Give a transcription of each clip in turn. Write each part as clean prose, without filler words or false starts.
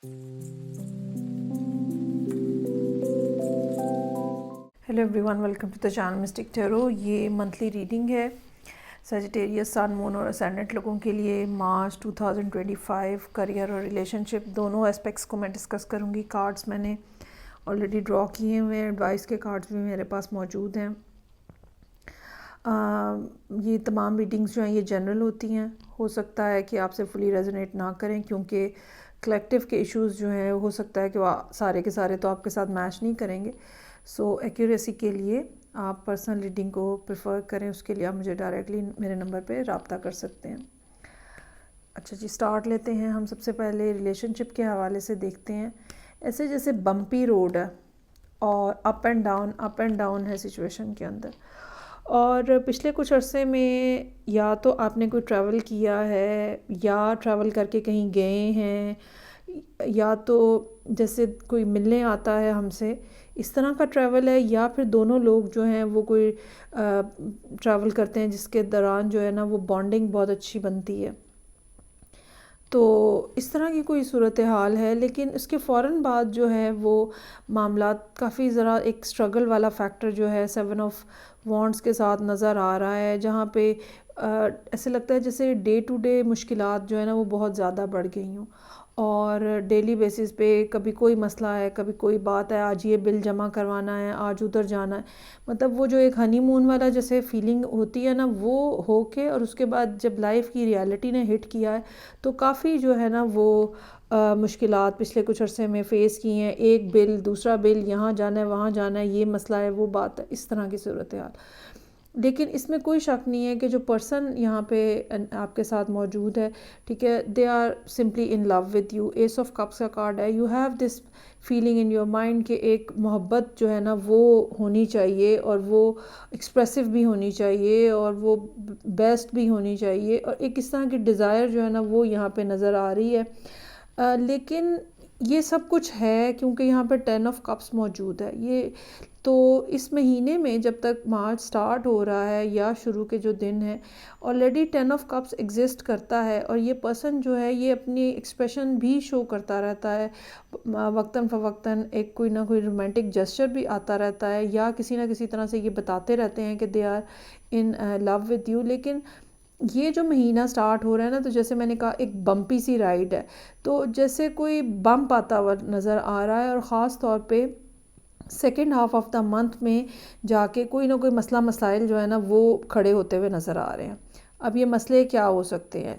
Hello everyone, welcome to the channel mystic tarot. یہ monthly reading ہے Sagittarius sun, moon اور ascendant لوگوں کے لیے مارچ 2025۔ کریئر اور ریلیشن شپ دونوں اسپیکٹس کو میں ڈسکس کروں گی۔ کارڈز میں نے آلریڈی ڈرا کیے ہوئے ہیں، ایڈوائس کے کارڈز بھی میرے پاس موجود ہیں۔ یہ تمام ریڈنگز جو ہیں یہ جنرل ہوتی ہیں، ہو سکتا ہے کہ آپ سے فلی ریزونیٹ نہ کریں کیونکہ کلیکٹیو کے ایشوز جو ہیں ہو سکتا ہے کہ وہ سارے کے سارے تو آپ کے ساتھ میچ نہیں کریں گے۔ سو ایکوریسی کے لیے آپ پرسنل ریڈنگ کو پریفر کریں، اس کے لیے آپ مجھے ڈائریکٹلی میرے نمبر پہ رابطہ کر سکتے ہیں۔ اچھا جی، سٹارٹ لیتے ہیں۔ ہم سب سے پہلے ریلیشن شپ کے حوالے سے دیکھتے ہیں۔ ایسے جیسے بمپی روڈ ہے اور اپ اینڈ ڈاؤن ہے سچویشن کے اندر، اور پچھلے کچھ عرصے میں یا تو آپ نے کوئی ٹریول کیا ہے یا ٹریول کر کے کہیں گئے ہیں، یا تو جیسے کوئی ملنے آتا ہے ہم سے، اس طرح کا ٹریول ہے، یا پھر دونوں لوگ جو ہیں وہ کوئی ٹریول کرتے ہیں جس کے دوران جو ہے نا وہ بانڈنگ بہت اچھی بنتی ہے۔ تو اس طرح کی کوئی صورتحال ہے، لیکن اس کے فوراً بعد جو ہے وہ معاملات کافی ذرا ایک اسٹرگل والا فیکٹر جو ہے 7 آف وانڈس کے ساتھ نظر آ رہا ہے، جہاں پہ ایسے لگتا ہے جیسے ڈے ٹو ڈے مشکلات جو ہے نا وہ بہت زیادہ بڑھ گئی ہوں، اور ڈیلی بیسس پہ کبھی کوئی مسئلہ ہے، کبھی کوئی بات ہے، آج یہ بل جمع کروانا ہے، آج ادھر جانا ہے، مطلب وہ جو ایک ہنی مون والا جیسے فیلنگ ہوتی ہے نا وہ ہو کے، اور اس کے بعد جب لائف کی ریالٹی نے ہٹ کیا ہے تو کافی جو ہے نا وہ مشکلات پچھلے کچھ عرصے میں فیس کی ہیں۔ ایک بل، دوسرا بل، یہاں جانا ہے، وہاں جانا ہے، یہ مسئلہ ہے، وہ بات ہے، اس طرح کی صورتحال۔ لیکن اس میں کوئی شک نہیں ہے کہ جو پرسن یہاں پہ آپ کے ساتھ موجود ہے، ٹھیک ہے، they are simply in love with you. Ace of cups کا کارڈ ہے، you have this feeling in your mind کہ ایک محبت جو ہے نا وہ ہونی چاہیے، اور وہ ایکسپریسو بھی ہونی چاہیے، اور وہ بیسٹ بھی ہونی چاہیے، اور ایک اس طرح کی ڈیزائر جو ہے نا وہ یہاں پہ نظر آ رہی ہے۔ لیکن یہ سب کچھ ہے کیونکہ یہاں پہ 10 آف کپس موجود ہے۔ یہ تو اس مہینے میں جب تک مارچ سٹارٹ ہو رہا ہے یا شروع کے جو دن ہیں، آلریڈی 10 آف کپس ایگزسٹ کرتا ہے، اور یہ پرسن جو ہے یہ اپنی ایکسپریشن بھی شو کرتا رہتا ہے، وقتاً فوقتاً ایک کوئی نہ کوئی رومانٹک جسچر بھی آتا رہتا ہے، یا کسی نہ کسی طرح سے یہ بتاتے رہتے ہیں کہ they are in love with you. لیکن یہ جو مہینہ سٹارٹ ہو رہا ہے نا، تو جیسے میں نے کہا ایک بمپی سی رائڈ ہے، تو جیسے کوئی بمپ آتا ہوا نظر آ رہا ہے، اور خاص طور پہ second half of the month میں جا کے کوئی نہ کوئی مسئلہ مسائل جو ہے نا وہ کھڑے ہوتے ہوئے نظر آ رہے ہیں۔ اب یہ مسئلے کیا ہو سکتے ہیں؟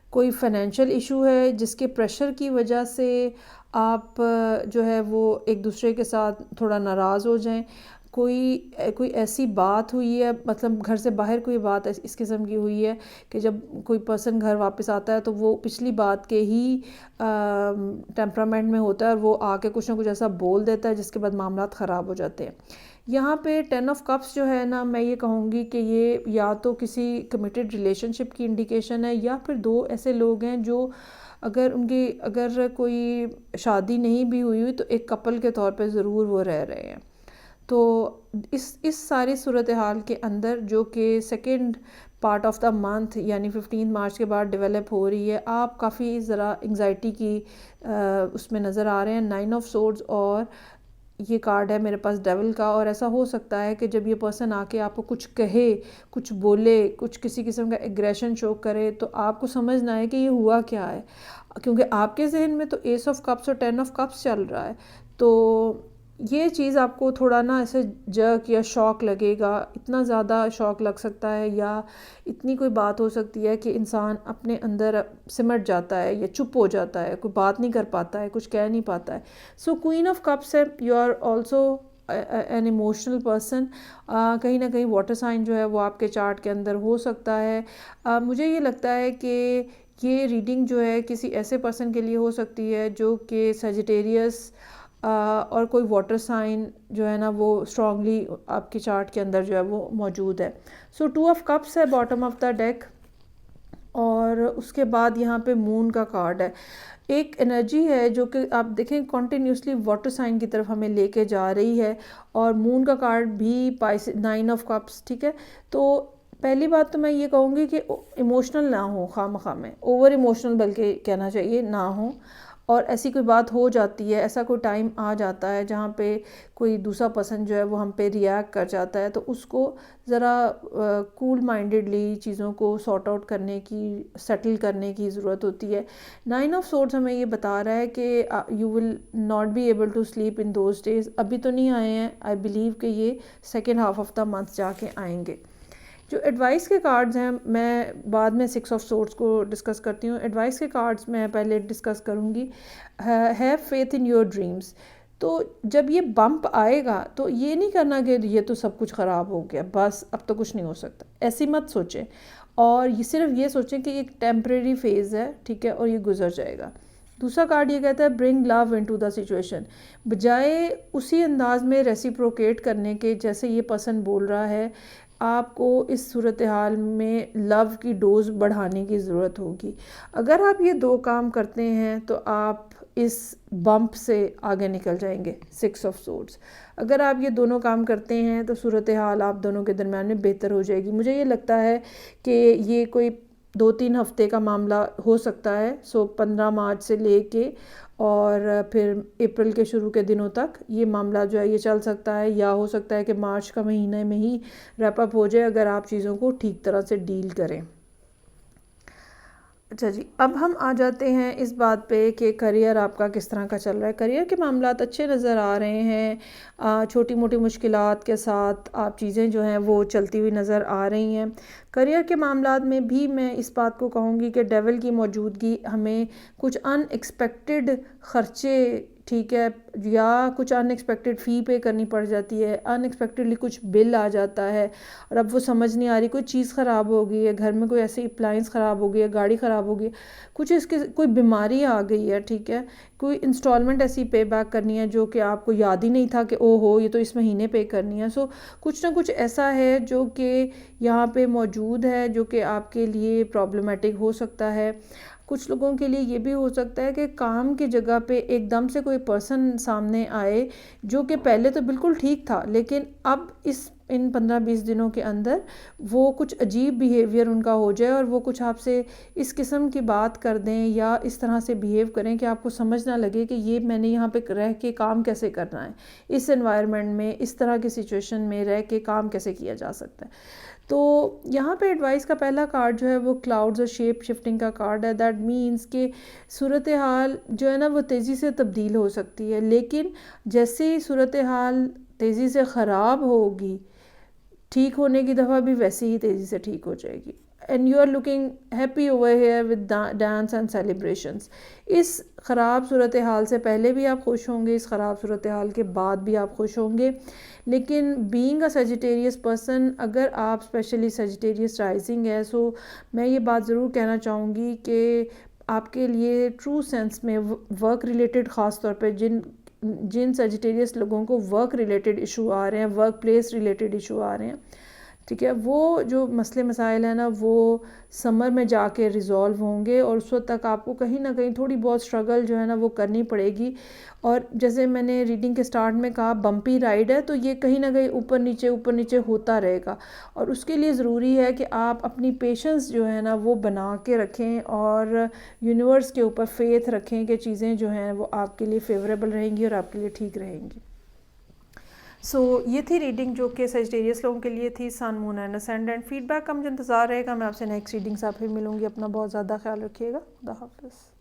کوئی فائنینشیل ایشو ہے جس کے پریشر کی وجہ سے آپ جو ہے وہ ایک دوسرے کے ساتھ تھوڑا ناراض ہو جائیں، کوئی ایسی بات ہوئی ہے، مطلب گھر سے باہر کوئی بات اس قسم کی ہوئی ہے کہ جب کوئی پرسن گھر واپس آتا ہے تو وہ پچھلی بات کے ہی ٹیمپرامنٹ میں ہوتا ہے، اور وہ آ کے کچھ نہ کچھ ایسا بول دیتا ہے جس کے بعد معاملات خراب ہو جاتے ہیں۔ یہاں پہ 10 آف کپس جو ہے نا، میں یہ کہوں گی کہ یہ یا تو کسی کمیٹڈ ریلیشن شپ کی انڈیکیشن ہے، یا پھر دو ایسے لوگ ہیں جو اگر کوئی شادی نہیں بھی ہوئی تو ایک کپل کے طور پہ ضرور وہ رہ رہے ہیں۔ تو اس ساری صورتحال کے اندر جو کہ second part of the month یعنی 15 مارچ کے بعد ڈیولپ ہو رہی ہے، آپ کافی ذرا انگزائٹی کی اس میں نظر آ رہے ہیں۔ 9 آف سورڈز، اور یہ کارڈ ہے میرے پاس ڈیول کا، اور ایسا ہو سکتا ہے کہ جب یہ پرسن آ کے آپ کو کچھ کہے، کچھ بولے، کچھ کسی قسم کا ایگریشن شو کرے، تو آپ کو سمجھنا ہے کہ یہ ہوا کیا ہے، کیونکہ آپ کے ذہن میں تو ایس آف کپس اور 10 آف کپس چل رہا ہے۔ تو یہ چیز آپ کو تھوڑا نا ایسے جرک یا شوق لگے گا، اتنا زیادہ شوق لگ سکتا ہے، یا اتنی کوئی بات ہو سکتی ہے کہ انسان اپنے اندر سمٹ جاتا ہے یا چپ ہو جاتا ہے، کوئی بات نہیں کر پاتا ہے، کچھ کہہ نہیں پاتا ہے۔ سو کوئین آف کپس ہے، you are also an emotional person. کہیں نہ کہیں واٹر سائن جو ہے وہ آپ کے چارٹ کے اندر ہو سکتا ہے۔ مجھے یہ لگتا ہے کہ یہ ریڈنگ جو ہے کسی ایسے پرسن کے لیے ہو سکتی ہے جو کہ سیجیٹیریس اور کوئی واٹر سائن جو ہے نا وہ اسٹرانگلی آپ کے چارٹ کے اندر جو ہے وہ موجود ہے۔ سو 2 آف کپس ہے باٹم آف دا ڈیک، اور اس کے بعد یہاں پہ مون کا کارڈ ہے۔ ایک انرجی ہے جو کہ آپ دیکھیں کنٹینیوسلی واٹر سائن کی طرف ہمیں لے کے جا رہی ہے، اور مون کا کارڈ بھی 9 آف کپس، ٹھیک ہے۔ تو پہلی بات تو میں یہ کہوں گی کہ ایموشنل نہ ہو، خواہ مخواہ میں اوور ایموشنل بلکہ کہنا چاہیے نہ ہو، اور ایسی کوئی بات ہو جاتی ہے، ایسا کوئی ٹائم آ جاتا ہے جہاں پہ کوئی دوسرا پرسن جو ہے وہ ہم پہ ریئیکٹ کر جاتا ہے، تو اس کو ذرا کول مائنڈڈلی چیزوں کو سارٹ آؤٹ کرنے کی، سیٹل کرنے کی ضرورت ہوتی ہے۔ 9 آف سورڈز ہمیں یہ بتا رہا ہے کہ you will not be able to sleep in those days, ابھی تو نہیں آئے ہیں، آئی بلیو کہ یہ second half of the month جا کے آئیں گے۔ جو ایڈوائس کے کارڈز ہیں، میں بعد میں 6 آف سورڈز کو ڈسکس کرتی ہوں، ایڈوائس کے کارڈز میں پہلے ڈسکس کروں گی۔ Have faith in your dreams, تو جب یہ بمپ آئے گا تو یہ نہیں کرنا کہ یہ تو سب کچھ خراب ہو گیا، بس اب تو کچھ نہیں ہو سکتا، ایسی مت سوچیں، اور یہ صرف یہ سوچیں کہ یہ ایک ٹیمپریری فیز ہے، ٹھیک ہے، اور یہ گزر جائے گا۔ دوسرا کارڈ یہ کہتا ہے برنگ لو انٹو دا سچویشن، بجائے اسی انداز میں ریسیپروکیٹ کرنے کے جیسے یہ پرسن بول رہا ہے، آپ کو اس صورتحال میں لو کی ڈوز بڑھانے کی ضرورت ہوگی۔ اگر آپ یہ 2 کام کرتے ہیں تو آپ اس بمپ سے آگے نکل جائیں گے، 6 آف سورڈز۔ اگر آپ یہ دونوں کام کرتے ہیں تو صورتحال آپ دونوں کے درمیان میں بہتر ہو جائے گی۔ مجھے یہ لگتا ہے کہ یہ کوئی 2-3 ہفتے کا معاملہ ہو سکتا ہے، 15 مارچ سے لے کے اور پھر اپریل کے شروع کے دنوں تک یہ معاملہ جو ہے یہ چل سکتا ہے، یا ہو سکتا ہے کہ مارچ کا مہینے میں ہی ریپ اپ ہو جائے اگر آپ چیزوں کو ٹھیک طرح سے ڈیل کریں۔ اچھا جی، اب ہم آ جاتے ہیں اس بات پہ کہ کریئر آپ کا کس طرح کا چل رہا ہے۔ کریئر کے معاملات اچھے نظر آ رہے ہیں، چھوٹی موٹی مشکلات کے ساتھ آپ چیزیں جو ہیں وہ چلتی ہوئی نظر آ رہی ہیں۔ کریئر کے معاملات میں بھی میں اس بات کو کہوں گی کہ ڈیول کی موجودگی ہمیں کچھ ان ایکسپیکٹڈ خرچے، ٹھیک ہے، یا کچھ ان ایکسپیکٹڈ فی پے کرنی پڑ جاتی ہے، ان ایکسپیکٹڈلی کچھ بل آ جاتا ہے، اور اب وہ سمجھ نہیں آ رہی، کوئی چیز خراب ہو گئی ہے، گھر میں کوئی ایسی اپلائنس خراب ہو گئی ہے، گاڑی خراب ہو گئی ہے، کچھ اس کے کوئی بیماری آ گئی ہے، ٹھیک ہے، کوئی انسٹالمنٹ ایسی پے بیک کرنی ہے جو کہ آپ کو یاد ہی نہیں تھا کہ او ہو یہ تو اس مہینے پے کرنی ہے۔ کچھ نہ کچھ ایسا ہے جو کہ یہاں پہ موجود ہے جو کہ آپ کے لیے پرابلمٹک ہو سکتا ہے۔ کچھ لوگوں کے لیے یہ بھی ہو سکتا ہے کہ کام کی جگہ پہ ایک دم سے کوئی پرسن سامنے آئے جو کہ پہلے تو بالکل ٹھیک تھا، لیکن اب ان 15-20 دنوں کے اندر وہ کچھ عجیب بیہیویئر ان کا ہو جائے، اور وہ کچھ آپ سے اس قسم کی بات کر دیں یا اس طرح سے بیہیو کریں کہ آپ کو سمجھ نہ لگے کہ یہ میں نے یہاں پہ رہ کے کام کیسے کرنا ہے، اس انوائرمنٹ میں، اس طرح کی سچویشن میں رہ کے کام کیسے کیا جا سکتا ہے۔ تو یہاں پہ ایڈوائس کا پہلا کارڈ جو ہے وہ کلاؤڈز اور شیپ شفٹنگ کا کارڈ ہے۔ دیٹ مینس کہ صورتحال جو ہے نا وہ تیزی سے تبدیل ہو سکتی ہے، لیکن جیسے ہی صورتحال تیزی سے خراب ہوگی، ٹھیک ہونے کی دفعہ بھی ویسے ہی تیزی سے ٹھیک ہو جائے گی۔ And you are looking happy over here with dance and celebrations. اس خراب صورتحال سے پہلے بھی آپ خوش ہوں گے، اس خراب صورتحال کے بعد بھی آپ خوش ہوں گے، لیکن بینگ اے سیجیٹیریس پرسن، اگر آپ اسپیشلی سیجیٹیریس رائزنگ ہے، سو میں یہ بات ضرور کہنا چاہوں گی کہ آپ کے لیے ٹرو سینس میں ورک ریلیٹڈ، خاص طور پہ جن سیجیٹیریس لوگوں کو ورک ریلیٹڈ ایشو آ رہے ہیں، ورک پلیس ریلیٹڈ ایشو آ رہے ہیں، ٹھیک ہے، وہ جو مسئلے مسائل ہیں نا وہ سمر میں جا کے ریزالو ہوں گے، اور اس وقت تک آپ کو کہیں نہ کہیں تھوڑی بہت اسٹرگل جو ہے نا وہ کرنی پڑے گی۔ اور جیسے میں نے ریڈنگ کے سٹارٹ میں کہا بمپی رائڈ ہے، تو یہ کہیں نہ کہیں اوپر نیچے ہوتا رہے گا، اور اس کے لیے ضروری ہے کہ آپ اپنی پیشنس جو ہے نا وہ بنا کے رکھیں، اور یونیورس کے اوپر فیتھ رکھیں کہ چیزیں جو ہیں وہ آپ کے لیے فیوریبل رہیں گی اور آپ کے لیے ٹھیک رہیں گی۔ یہ تھی ریڈنگ جو کہ سیجیٹیریس لوگوں کے لیے تھی، سن، مون اینڈ اسینڈنٹ۔ فیڈ بیک کا مجھے انتظار رہے گا، میں آپ سے نیکسٹ ریڈنگ سے پھر ملوں گی۔ اپنا بہت زیادہ خیال رکھیے گا، خدا حافظ۔